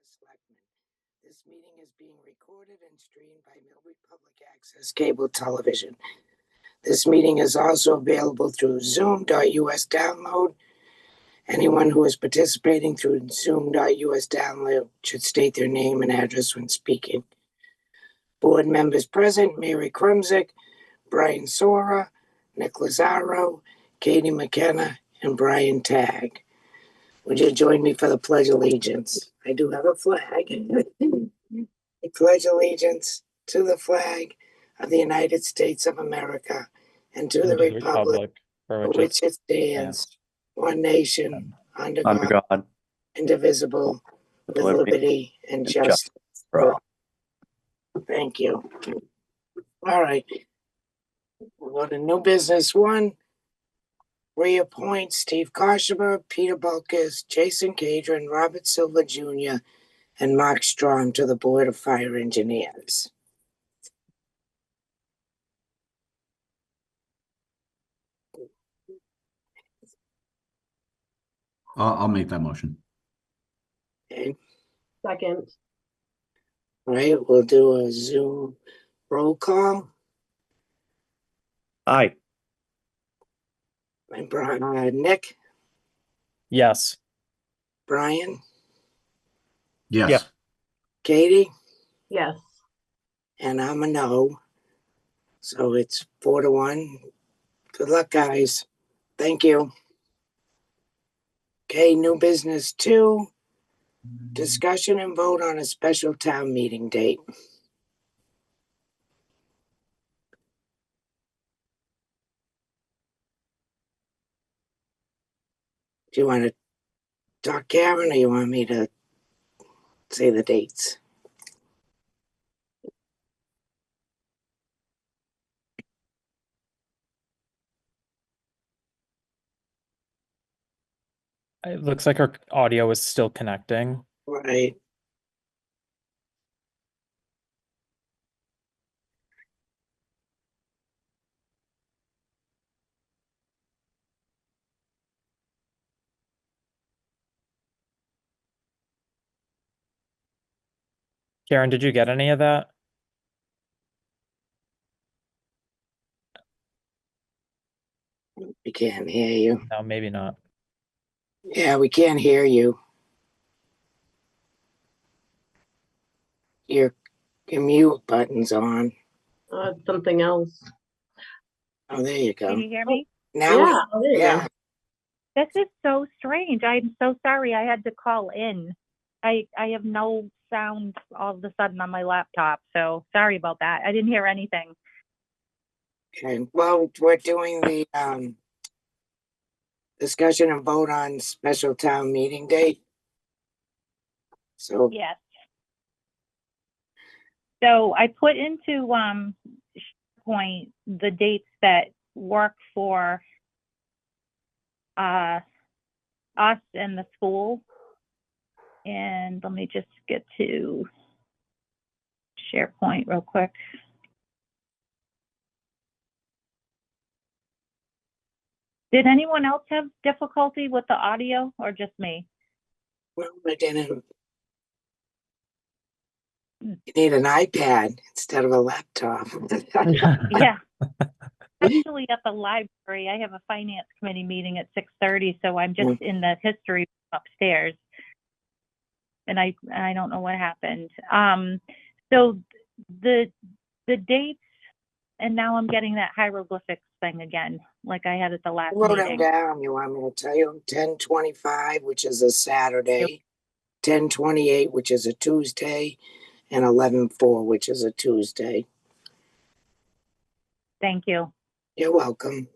Selectmen. This meeting is being recorded and streamed by Millbury Public Access Cable Television. This meeting is also available through Zoom.us download. Anyone who is participating through Zoom.us download should state their name and address when speaking. Board members present: Mary Krumzik, Brian Sora, Nick Lazzaro, Katie McKenna, and Brian Tagg. Would you join me for the Pledge of Allegiance? I do have a flag. I pledge allegiance to the flag of the United States of America and to the republic for which it stands, one nation, under God, indivisible, with liberty and justice for all. Thank you. All right. We'll go to new business one. Re-appoint Steve Kosiba, Peter Balkus, Jason Cadrin, Robert Silva Jr., and Mark Strom to the Board of Fire Engineers. I'll make that motion. Okay. Second. All right, we'll do a Zoom roll call. Aye. And Nick, Yes. Brian, Yes. Yeah. Katie, Yes. and I'm a no. So it's 4-1. Good luck, guys. Thank you. Okay, new business 2. Discussion and vote on a special town meeting date. Do you want to talk, Karen, or you want me to say the dates? It looks like our audio is still connecting. Right. Karen, did you get any of that? We can't hear you. No, maybe not. Yeah, we can't hear you. Your mute button's on. Something else. Oh, there you go. Can you hear me? Now There you go. This is so strange. I'm so sorry. I had to call in. I have no sound all of a sudden on my laptop, so sorry about that. I didn't hear anything. Okay. Well, we're doing the discussion and vote on special town meeting date. So Yes. So I put into SharePoint the dates that work for us and the school. And let me just get to SharePoint real quick. Did anyone else have difficulty with the audio or just me? well, I didn't. You need an iPad instead of a laptop. Yeah. Actually, at the library, I have a finance committee meeting at 6:30, so I'm just in the history upstairs. And I don't know what happened. So the dates, and now I'm getting that hieroglyphics thing again, like I had at the last Wrote them meeting. down. You want me to tell you? 10/25, which is a Saturday, 10/28, which is a Tuesday, and 11/4, which is a Tuesday. Thank you. You're welcome.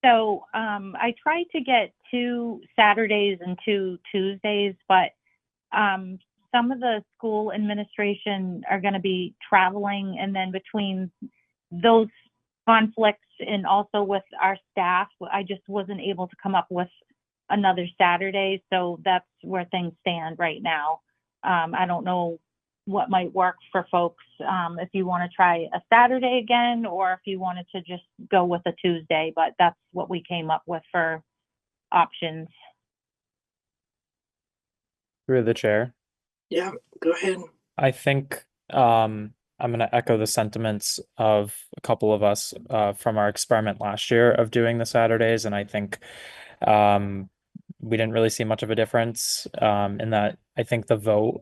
So I tried to get 2 Saturdays and 2 Tuesdays, but some of the school administration are going to be traveling, and then between those conflicts and also with our staff, I just wasn't able to come up with another Saturday. So that's where things stand right now. I don't know what might work for folks, if you want to try a Saturday again, or if you wanted to just go with a Tuesday, but that's what we came up with for options. Through the chair. Yeah, go ahead. I think I'm going to echo the sentiments of a couple of us from our experiment last year of doing the Saturdays, and I think we didn't really see much of a difference in that. I think the vote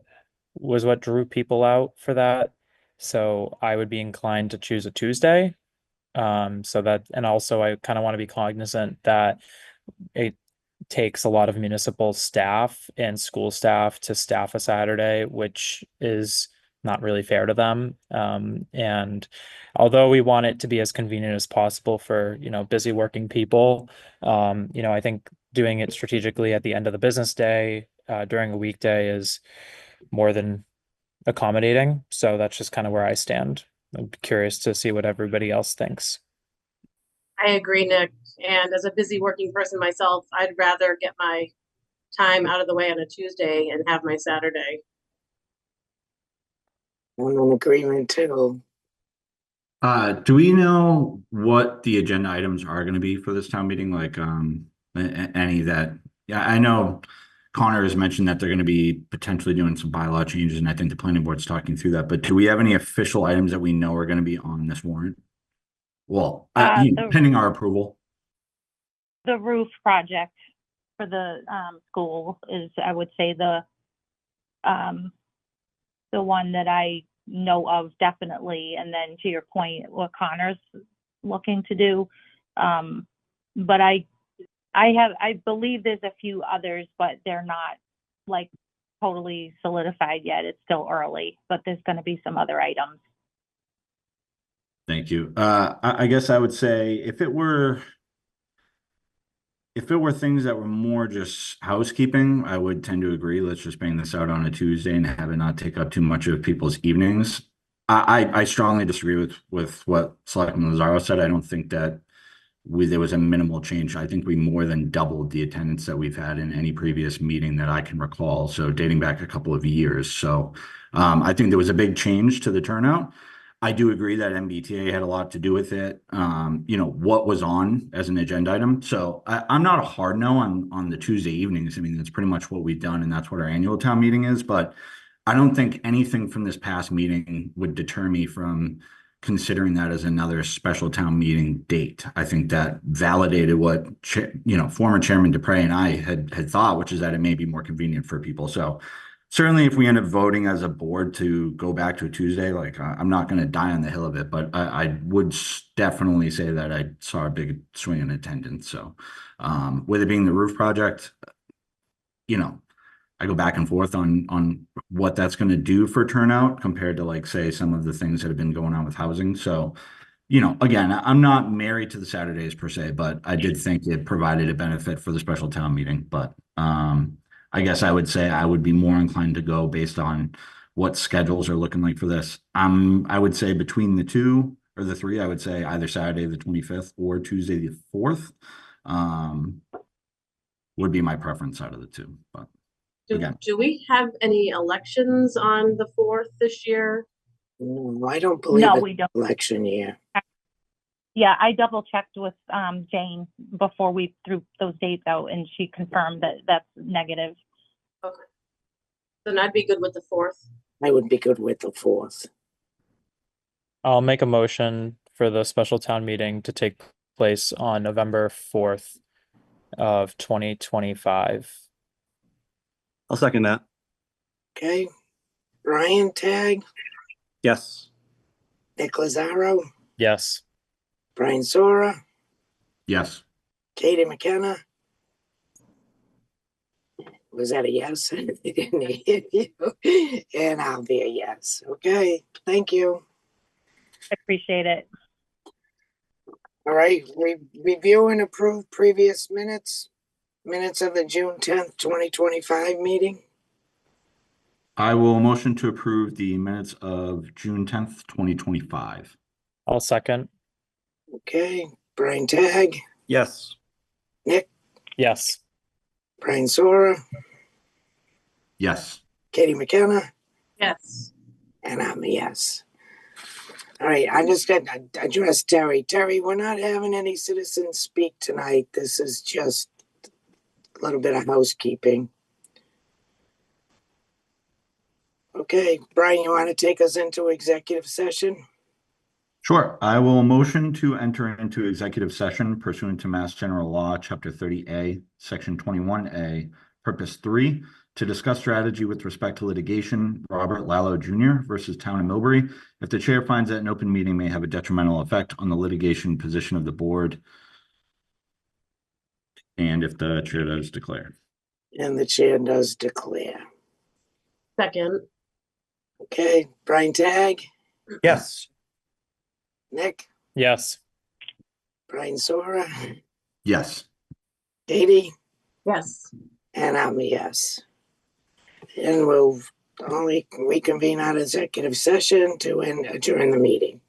was what drew people out for that. So I would be inclined to choose a Tuesday. So that, and also I kind of want to be cognizant that it takes a lot of municipal staff and school staff to staff a Saturday, which is not really fair to them. And although we want it to be as convenient as possible for, busy working people, I think doing it strategically at the end of the business day, during a weekday is more than accommodating. So that's just kind of where I stand. I'm curious to see what everybody else thinks. I agree, Nick. And as a busy working person myself, I'd rather get my time out of the way on a Tuesday and have my Saturday. I'm in agreement too. Do we know what the agenda items are going to be for this town meeting? Like, any that, yeah, I know Connor has mentioned that they're going to be potentially doing some bylaw changes, and I think the planning board's talking through that, but do we have any official items that we know are going to be on this warrant? Well, pending our approval. The roof project for the school is, I would say, the one that I know of definitely. And then to your point, what Connor's looking to do. But I believe there's a few others, but they're not like totally solidified yet. It's still early, but there's going to be some other items. Thank you. I guess I would say if it were things that were more just housekeeping, I would tend to agree. Let's just bang this out on a Tuesday and have it not take up too much of people's evenings. I strongly disagree with what Selectman Lazaro said. I don't think that there was a minimal change. I think we more than doubled the attendance that we've had in any previous meeting that I can recall. So dating back a couple of years. So I think there was a big change to the turnout. I do agree that MBTA had a lot to do with it. What was on as an agenda item. So I'm not a hard no on the Tuesday evenings. I mean, that's pretty much what we've done, and that's what our annual town meeting is. But I don't think anything from this past meeting would deter me from considering that as another special town meeting date. I think that validated what former Chairman Dupre and I had thought, which is that it may be more convenient for people. So certainly, if we end up voting as a board to go back to a Tuesday, like I'm not going to die on the hill of it, but I would definitely say that I saw a big swing in attendance. So with it being the roof project, I go back and forth on what that's going to do for turnout compared to, like, say, some of the things that have been going on with housing. So, again, I'm not married to the Saturdays per se, but I did think it provided a benefit for the special town meeting. But I guess I would say I would be more inclined to go based on what schedules are looking like for this. I would say between the two or the three, I would say either Saturday the 25th or Tuesday the 4th would be my preference out of the two. But Do we have any elections on the 4th this year? No, I don't believe No, it's we don't. election year. Yeah, I double checked with Jane before we threw those dates out, and she confirmed that that's negative. Okay. Then I'd be good with the 4th. I would be good with the 4th. I'll make a motion for the special town meeting to take place on November 4th of 2025. I'll second that. Okay. Brian Tagg, Yes. Nick Lazaro, Yes. Brian Sora, yes. Katie McKenna. Was that a yes? I didn't hear you. And I'll be a yes. Okay. Thank you. Appreciate it. All right. Review and approve previous minutes. Minutes of the June 10th, 2025 meeting. I will motion to approve the minutes of June 10th, 2025. I'll second. Okay. Brian Tagg, Yes. Nick, Yes. Brian Sora, Yes. Katie McKenna, Yes. and I'm a yes. All right. I'm just going to address Terry. Terry, we're not having any citizens speak tonight. This is just a little bit of housekeeping. Okay, Brian, you want to take us into executive session? Sure. I will motion to enter into executive session pursuant to Mass General Law, Chapter 30A, Section 21A, Purpose 3, to discuss strategy with respect to litigation, Robert Lallo Jr. versus Town of Millbury, if the chair finds that an open meeting may have a detrimental effect on the litigation position of the board, and if the chair does declare. And the chair does declare. Second, Okay, Brian Tagg, Yes. Nick, Yes. Brian Sora, Yes. Katie, yes. and I'm a yes. And we'll only reconvene out of executive session to adjourn the meeting.